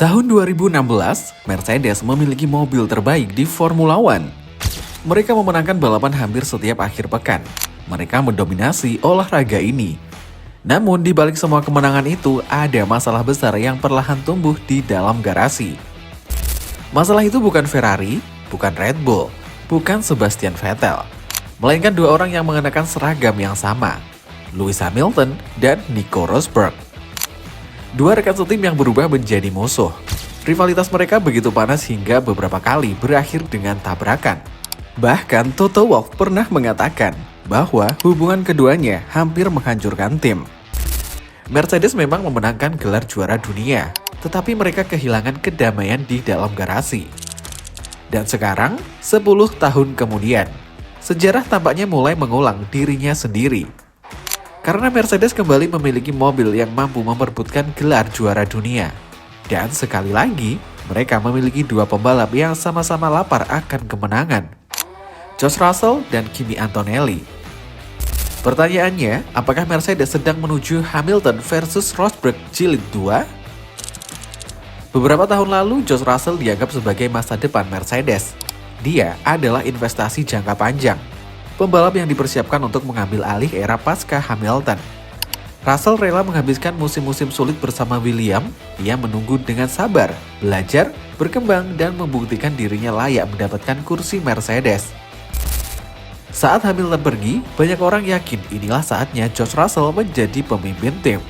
Tahun 2016, Mercedes memiliki mobil terbaik di Formula One. Mereka memenangkan balapan hampir setiap akhir pekan. Mereka mendominasi olahraga ini. Namun di balik semua kemenangan itu, ada masalah besar yang perlahan tumbuh di dalam garasi. Masalah itu bukan Ferrari, bukan Red Bull, bukan Sebastian Vettel, melainkan dua orang yang mengenakan seragam yang sama, Lewis Hamilton dan Nico Rosberg. Dua rekan setim yang berubah menjadi musuh. Rivalitas mereka begitu panas hingga beberapa kali berakhir dengan tabrakan. Bahkan Toto Wolff pernah mengatakan bahwa hubungan keduanya hampir menghancurkan tim. Mercedes memang memenangkan gelar juara dunia, tetapi mereka kehilangan kedamaian di dalam garasi. Dan sekarang, 10 tahun kemudian, sejarah tampaknya mulai mengulang dirinya sendiri. Karena Mercedes kembali memiliki mobil yang mampu memperebutkan gelar juara dunia. Dan sekali lagi, mereka memiliki dua pembalap yang sama-sama lapar akan kemenangan, George Russell dan Kimi Antonelli. Pertanyaannya, apakah Mercedes sedang menuju Hamilton versus Rosberg jilid 2? Beberapa tahun lalu, George Russell dianggap sebagai masa depan Mercedes. Dia adalah investasi jangka panjang, pembalap yang dipersiapkan untuk mengambil alih era pasca Hamilton. Russell rela menghabiskan musim-musim sulit bersama William. Dia menunggu dengan sabar, belajar, berkembang, dan membuktikan dirinya layak mendapatkan kursi Mercedes. Saat Hamilton pergi, banyak orang yakin inilah saatnya George Russell menjadi pemimpin tim.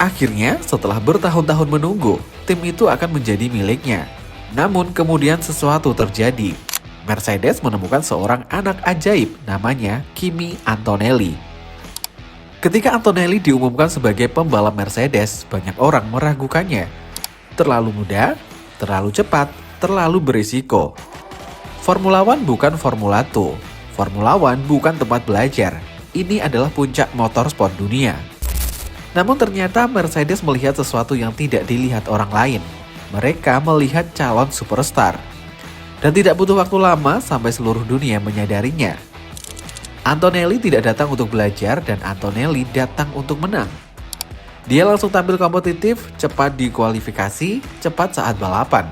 Akhirnya, setelah bertahun-tahun menunggu, tim itu akan menjadi miliknya. Namun kemudian sesuatu terjadi. Mercedes menemukan seorang anak ajaib namanya Kimi Antonelli. Ketika Antonelli diumumkan sebagai pembalap Mercedes, banyak orang meragukannya. Terlalu muda, terlalu cepat, terlalu berisiko. Formula One bukan Formula 2. Formula One bukan tempat belajar. Ini adalah puncak motorsport dunia. Namun ternyata Mercedes melihat sesuatu yang tidak dilihat orang lain. Mereka melihat calon superstar. Dan tidak butuh waktu lama sampai seluruh dunia menyadarinya. Antonelli tidak datang untuk belajar dan Antonelli datang untuk menang. Dia langsung tampil kompetitif, cepat di kualifikasi, cepat saat balapan.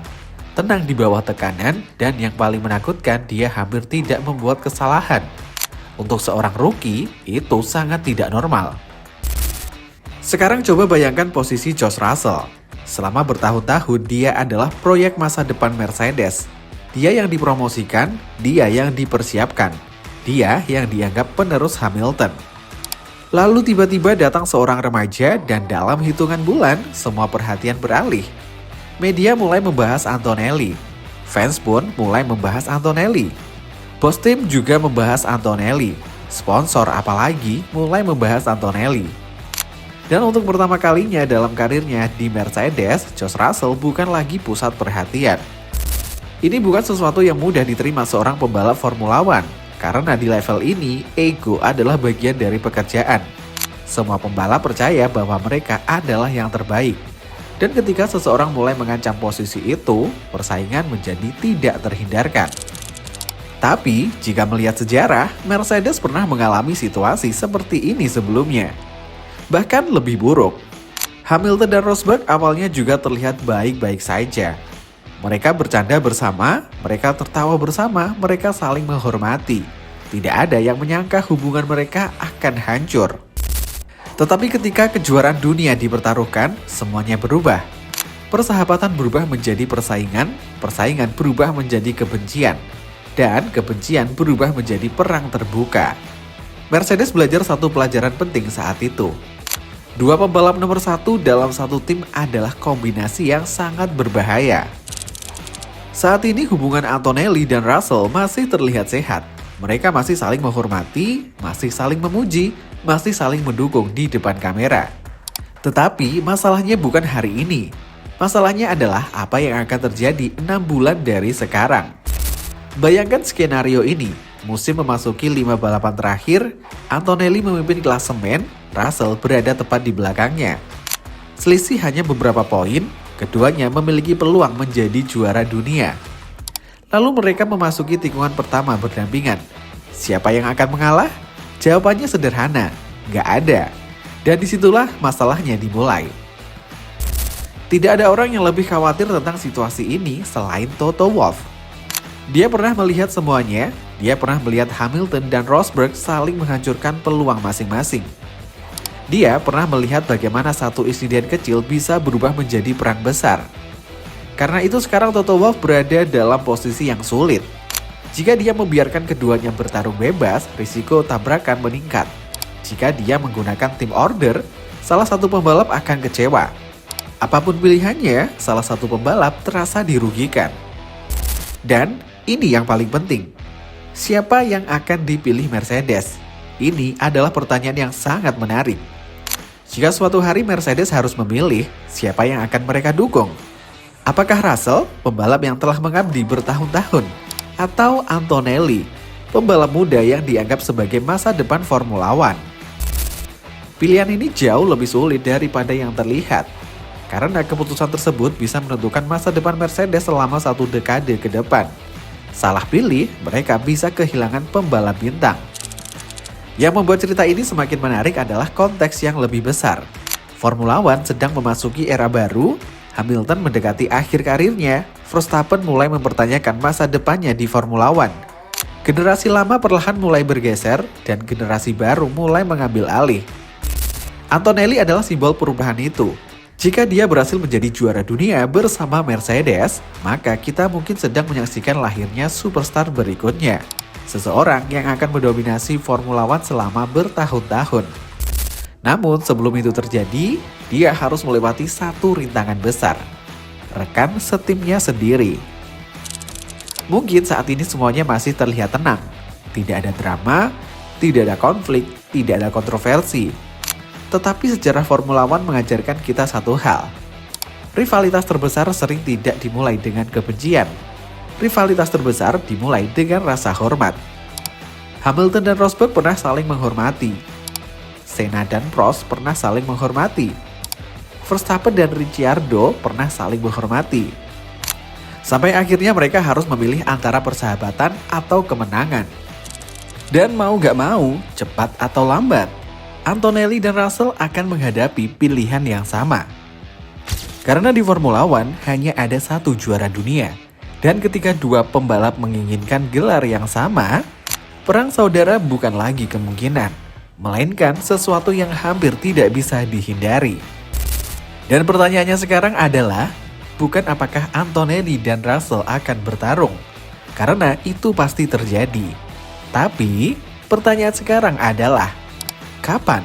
Tenang di bawah tekanan, dan yang paling menakutkan dia hampir tidak membuat kesalahan. Untuk seorang rookie, itu sangat tidak normal. Sekarang coba bayangkan posisi George Russell. Selama bertahun-tahun dia adalah proyek masa depan Mercedes. Dia yang dipromosikan, dia yang dipersiapkan, dia yang dianggap penerus Hamilton. Lalu tiba-tiba datang seorang remaja dan dalam hitungan bulan, semua perhatian beralih. Media mulai membahas Antonelli, fans pun mulai membahas Antonelli. Bos tim juga membahas Antonelli, sponsor apalagi mulai membahas Antonelli. Dan untuk pertama kalinya dalam karirnya di Mercedes, George Russell bukan lagi pusat perhatian. Ini bukan sesuatu yang mudah diterima seorang pembalap Formula One, karena di level ini, ego adalah bagian dari pekerjaan. Semua pembalap percaya bahwa mereka adalah yang terbaik. Dan ketika seseorang mulai mengancam posisi itu, persaingan menjadi tidak terhindarkan. Tapi, jika melihat sejarah, Mercedes pernah mengalami situasi seperti ini sebelumnya. Bahkan lebih buruk. Hamilton dan Rosberg awalnya juga terlihat baik-baik saja. Mereka bercanda bersama, mereka tertawa bersama, mereka saling menghormati. Tidak ada yang menyangka hubungan mereka akan hancur. Tetapi ketika kejuaraan dunia dipertaruhkan, semuanya berubah. Persahabatan berubah menjadi persaingan, persaingan berubah menjadi kebencian, dan kebencian berubah menjadi perang terbuka. Mercedes belajar satu pelajaran penting saat itu. Dua pembalap nomor satu dalam satu tim adalah kombinasi yang sangat berbahaya. Saat ini hubungan Antonelli dan Russell masih terlihat sehat. Mereka masih saling menghormati, masih saling memuji, masih saling mendukung di depan kamera. Tetapi masalahnya bukan hari ini. Masalahnya adalah apa yang akan terjadi 6 bulan dari sekarang. Bayangkan skenario ini, musim memasuki 5 balapan terakhir, Antonelli memimpin klasemen, Russell berada tepat di belakangnya. Selisih hanya beberapa poin, keduanya memiliki peluang menjadi juara dunia. Lalu mereka memasuki tikungan pertama berdampingan. Siapa yang akan mengalah? Jawabannya sederhana, nggak ada. Dan disitulah masalahnya dimulai. Tidak ada orang yang lebih khawatir tentang situasi ini selain Toto Wolff. Dia pernah melihat semuanya, dia pernah melihat Hamilton dan Rosberg saling menghancurkan peluang masing-masing. Dia pernah melihat bagaimana satu insiden kecil bisa berubah menjadi perang besar. Karena itu sekarang Toto Wolff berada dalam posisi yang sulit. Jika dia membiarkan keduanya bertarung bebas, risiko tabrakan meningkat. Jika dia menggunakan team order, salah satu pembalap akan kecewa. Apapun pilihannya, salah satu pembalap terasa dirugikan. Dan ini yang paling penting. Siapa yang akan dipilih Mercedes? Ini adalah pertanyaan yang sangat menarik. Jika suatu hari Mercedes harus memilih, siapa yang akan mereka dukung? Apakah Russell, pembalap yang telah mengabdi bertahun-tahun? Atau Antonelli, pembalap muda yang dianggap sebagai masa depan Formula One? Pilihan ini jauh lebih sulit daripada yang terlihat. Karena keputusan tersebut bisa menentukan masa depan Mercedes selama 1 dekade ke depan. Salah pilih, mereka bisa kehilangan pembalap bintang. Yang membuat cerita ini semakin menarik adalah konteks yang lebih besar. Formula One sedang memasuki era baru, Hamilton mendekati akhir karirnya, Verstappen mulai mempertanyakan masa depannya di Formula One. Generasi lama perlahan mulai bergeser, dan generasi baru mulai mengambil alih. Antonelli adalah simbol perubahan itu. Jika dia berhasil menjadi juara dunia bersama Mercedes, maka kita mungkin sedang menyaksikan lahirnya superstar berikutnya. Seseorang yang akan mendominasi Formula One selama bertahun-tahun. Namun sebelum itu terjadi, dia harus melewati satu rintangan besar. Rekan setimnya sendiri. Mungkin saat ini semuanya masih terlihat tenang. Tidak ada drama, tidak ada konflik, tidak ada kontroversi. Tetapi sejarah Formula One mengajarkan kita satu hal. Rivalitas terbesar sering tidak dimulai dengan kebencian. Rivalitas terbesar dimulai dengan rasa hormat. Hamilton dan Rosberg pernah saling menghormati. Senna dan Prost pernah saling menghormati. Verstappen dan Ricciardo pernah saling menghormati. Sampai akhirnya mereka harus memilih antara persahabatan atau kemenangan. Dan mau gak mau, cepat atau lambat, Antonelli dan Russell akan menghadapi pilihan yang sama. Karena di Formula One hanya ada satu juara dunia. Dan ketika dua pembalap menginginkan gelar yang sama, perang saudara bukan lagi kemungkinan, melainkan sesuatu yang hampir tidak bisa dihindari. Dan pertanyaannya sekarang adalah, bukan apakah Antonelli dan Russell akan bertarung, karena itu pasti terjadi. Tapi, pertanyaan sekarang adalah, kapan